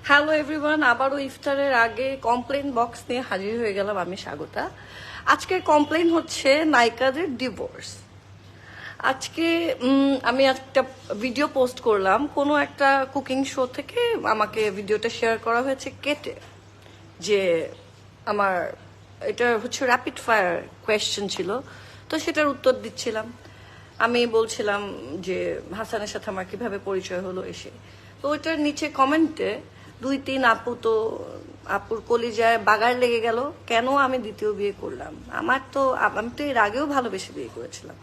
Hello everyone, আবারও ইফতারের আগে কমপ্লেন বক্স নিয়ে হাজির হয়ে গেলাম আমি স্বাগতা। আজকের কমপ্লেন হচ্ছে নায়িকাদের ডিভোর্স। আজকে আমি একটা ভিডিও পোস্ট করলাম, কোনো একটা কুকিং শো থেকে আমাকে ভিডিওটা শেয়ার করা হয়েছে কেটে, যে আমার এটা হচ্ছে র্যাপিড ফায়ার কোয়েশ্চেন ছিল, তো সেটার উত্তর দিচ্ছিলাম। আমি বলছিলাম যে হাসানের সাথে আমার কিভাবে পরিচয় হলো এসে, তো ওইটার নিচে কমেন্টে 2-3 আপু তো আপুর কলিজায় বাগার লেগে গেল, কেন আমি দ্বিতীয় বিয়ে করলাম। আমি তো এর আগেও ভালোবেসে বিয়ে করেছিলাম।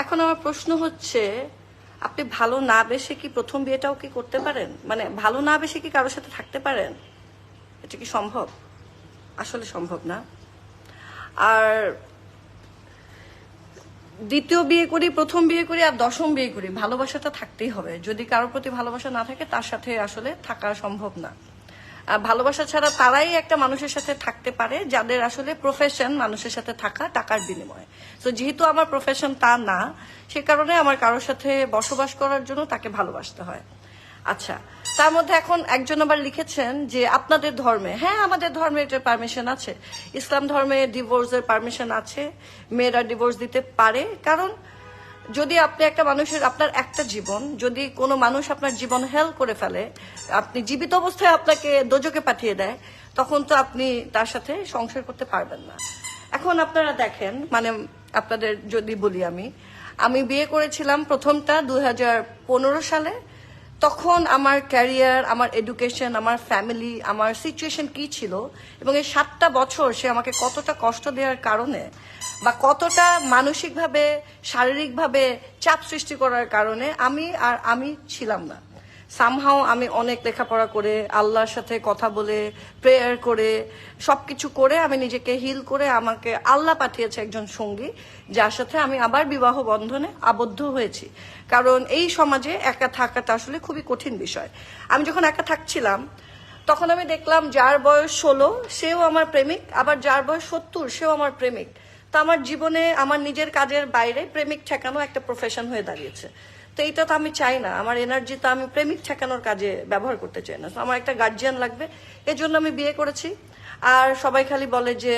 এখন আমার প্রশ্ন হচ্ছে, আপনি ভালো না বেসে কি প্রথম বিয়েটাও কি করতে পারেন? মানে ভালো না বেসে কি কারোর সাথে থাকতে পারেন? এটা কি সম্ভব? আসলে সম্ভব না। আর দ্বিতীয় বিয়ে করি, প্রথম বিয়ে করি আর দশম বিয়ে করি, ভালোবাসাটা থাকতেই হবে। যদি কারোর প্রতি ভালোবাসা না থাকে তার সাথে আসলে থাকা সম্ভব না। ভালোবাসা ছাড়া তারাই একটা মানুষের সাথে থাকতে পারে যাদের আসলে প্রফেশন মানুষের সাথে থাকা টাকার বিনিময়ে। তো যেহেতু আমার প্রফেশন তা না, সে কারণে আমার কারোর সাথে বসবাস করার জন্য তাকে ভালোবাসতে হয়। আচ্ছা, তার মধ্যে এখন একজন আবার লিখেছেন যে আপনাদের ধর্মে, হ্যাঁ আমাদের ধর্মে এটার পারমিশন আছে। ইসলাম ধর্মে ডিভোর্সের পারমিশন আছে, মেয়েরা ডিভোর্স দিতে পারে। কারণ যদি আপনি একটা মানুষের, আপনার একটা জীবন, যদি কোনো মানুষ আপনার জীবন হেল করে ফেলে, আপনি জীবিত অবস্থায় আপনাকে দোজকে পাঠিয়ে দেয়, তখন তো আপনি তার সাথে সংসার করতে পারবেন না। এখন আপনারা দেখেন, মানে আপনাদের যদি বলি, আমি বিয়ে করেছিলাম প্রথমটা 2015 সালে। তখন আমার ক্যারিয়ার, আমার এডুকেশন, আমার ফ্যামিলি, আমার সিচুয়েশন কি ছিল, এবং এই 7টা বছর সে আমাকে কতটা কষ্ট দেওয়ার কারণে বা কতটা মানসিকভাবে শারীরিকভাবে চাপ সৃষ্টি করার কারণে আমি ছিলাম না। সামহাও আমি অনেক লেখাপড়া করে, আল্লাহর সাথে কথা বলে, প্রেয়ার করে, সবকিছু করে আমি নিজেকে হিল করে আমাকে আল্লাহ পাঠিয়েছে একজন সঙ্গী, যার সাথে আমি আবার বিবাহ বন্ধনে আবদ্ধ হয়েছি। কারণ এই সমাজে একা থাকাটা আসলে খুবই কঠিন বিষয়। আমি যখন একা থাকছিলাম তখন আমি দেখলাম যার বয়স 16 সেও আমার প্রেমিক, আবার যার বয়স 70 সেও আমার প্রেমিক। তা আমার জীবনে আমার নিজের কাজের বাইরে প্রেমিক ঠেকানো একটা প্রফেশন হয়ে দাঁড়িয়েছে। তো এইটা তো আমি চাই না, আমার এনার্জি তো আমি প্রেমিক ঠেকানোর কাজে ব্যবহার করতে চাই না। আমার একটা গার্জিয়ান লাগবে, এজন্য আমি বিয়ে করেছি। আর সবাই খালি বলে যে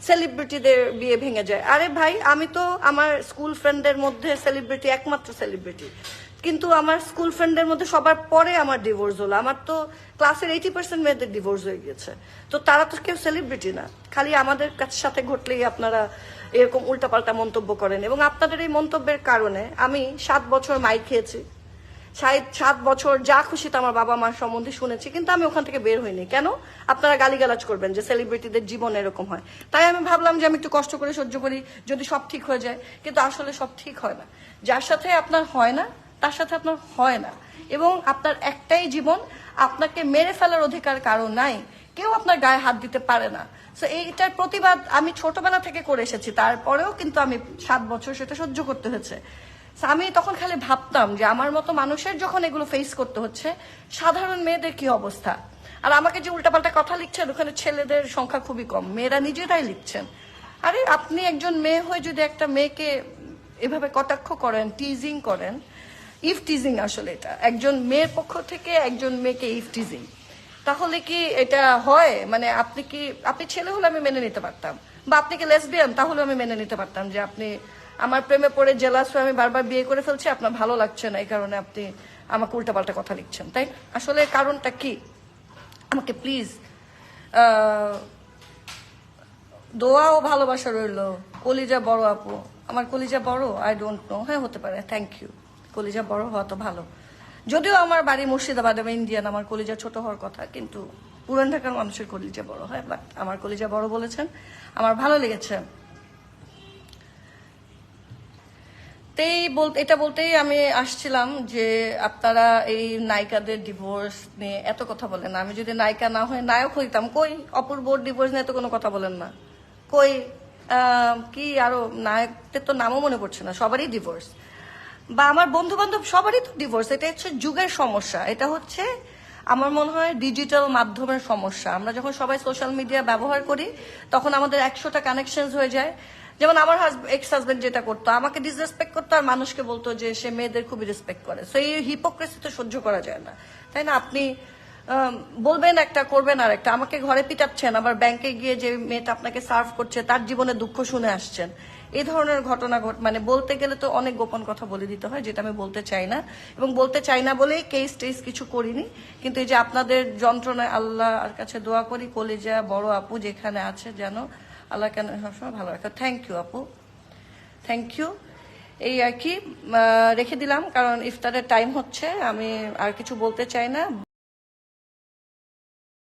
সেলিব্রিটিদের বিয়ে ভেঙে যায়। আরে ভাই, আমি তো আমার স্কুল ফ্রেন্ডের মধ্যে সেলিব্রিটি, একমাত্র সেলিব্রিটি, কিন্তু আমার স্কুল ফ্রেন্ডের মধ্যে সবার পরে আমার ডিভোর্স হলো। আমার তো ক্লাসের 80% মেয়েদের ডিভোর্স হয়ে গেছে। তো তারা তো কেউ সেলিব্রিটি না। খালি আমাদের সাথে ঘটলেই আপনারা এরকম উল্টাপাল্টা মন্তব্য করেন, এবং আপনাদের এই মন্তব্যের কারণে আমি 7 বছর মাইর খেয়েছি। 7 বছর যা খুশি তো আমার বাবা মার সম্বন্ধে শুনেছি, কিন্তু আমি ওখান থেকে বের হইনি। কেন? আপনারা গালিগালাজ করবেন যে সেলিব্রিটিদের জীবন এরকম হয়। তাই আমি ভাবলাম যে আমি একটু কষ্ট করে সহ্য করি, যদি সব ঠিক হয়ে যায়। কিন্তু আসলে সব ঠিক হয় না। যার সাথে আপনার হয় না তার সাথে আপনার হয় না, এবং আপনার একটাই জীবন, আপনাকে মেরে ফেলার অধিকার কারো নাই, কেউ আপনার গায়ে হাত দিতে পারে না। তো এইটার প্রতিবাদ আমি ছোটবেলা থেকে করে এসেছি, তারপরেও কিন্তু আমি 7 বছর সেটা সহ্য করতে হয়েছে। আমি তখন খালি ভাবতাম যে আমার মতো মানুষের যখন এগুলো ফেস করতে হচ্ছে, সাধারণ মেয়েদের কি অবস্থা। আর আমাকে যে উল্টাপাল্টা কথা লিখছেন, ওখানে ছেলেদের সংখ্যা খুবই কম, মেয়েরা নিজেরাই লিখছেন। আরে আপনি একজন মেয়ে হয়ে যদি একটা মেয়েকে এভাবে কটাক্ষ করেন, টিজিং করেন, ইফ টিজিং, আসলে এটা একজন মেয়ের পক্ষ থেকে একজন মেয়েকে ইফ টিজিং, তাহলে কি এটা হয়? মানে আপনি ছেলে হলে আমি মেনে নিতে পারতাম, বা আপনি কি লেসবিয়ান, তাহলে আমি মেনে নিতে পারতাম যে আপনি আমার প্রেমে পড়ে জেলাস হয়ে আমি বারবার বিয়ে করে ফেলছি, আপনার ভালো লাগছে না, এই কারণে আপনি আমাকে উল্টাপাল্টা কথা লিখছেন। তাই আসলে কারণটা কি? আমাকে প্লিজ দোয়া ও ভালোবাসা রইল। কলিজা বড় আপু, আমার কলিজা বড়? আই ডোন্ট নো, হ্যাঁ হতে পারে, থ্যাংক ইউ। কলিজা বড় হওয়া তো ভালো। যদিও আমার বাড়ি মুর্শিদাবাদ, আমি ইন্ডিয়ান, আমার কলিজা ছোট হওয়ার কথা, কিন্তু পুরান ঢাকার মানুষের কলিজা বড় হয়। বাট আমার কলিজা বড় বলেছেন, আমার ভালো লেগেছে। এটা বলতেই আমি আসছিলাম যে আপনারা এই নায়িকাদের ডিভোর্স নিয়ে এত কথা বলেন। আমি যদি নায়িকা না হয়ে নায়ক হইতাম, কই অপূর্বর ডিভোর্স নিয়ে তো কোনো কথা বলেন না। কই কি আরো নায়কদের তো নামও মনে পড়ছে না, সবারই ডিভোর্স। বা আমার বন্ধু বান্ধব সবারই তো ডিভোর্স। এটা হচ্ছে যুগের সমস্যা, এটা হচ্ছে আমার মনে হয় ডিজিটাল মাধ্যমের সমস্যা। আমরা যখন সবাই সোশ্যাল মিডিয়া ব্যবহার করি, তখন আমাদের 100টা কানেকশন হয়ে যায়। যেমন আমার এক্স হাজবেন্ড যেটা করতো, আমাকে ডিসরেসপেক্ট করতো আর মানুষকে বলতো যে সে মেয়েদের খুবই রেসপেক্ট করে। সো এই হিপোক্রেসি তো সহ্য করা যায় না, তাই না? আপনি বলবেন একটা করবেন আর একটা। আমাকে ঘরে পিটাচ্ছেন, আবার ব্যাংকে গিয়ে যে মেয়েটা আপনাকে সার্ভ করছে তার জীবনে দুঃখ শুনে আসছেন। এই ধরনের ঘটনা মানে বলতে গেলে তো অনেক গোপন কথা বলে দিতে হয়, যেটা আমি বলতে চাই না, এবং বলতে চাই না বলেই কেস টেস কিছু করিনি। কিন্তু এই যে আপনাদের যন্ত্রণায় আল্লাহর কাছে দোয়া করি, কলিজা বড় আপু যেখানে আছে যেন আল্লাহ কেন সবসময় ভালো রাখে। থ্যাংক ইউ আপু, থ্যাংক ইউ। এই আর কি রেখে দিলাম, কারণ ইফতারের টাইম হচ্ছে, আমি আর কিছু বলতে চাই না।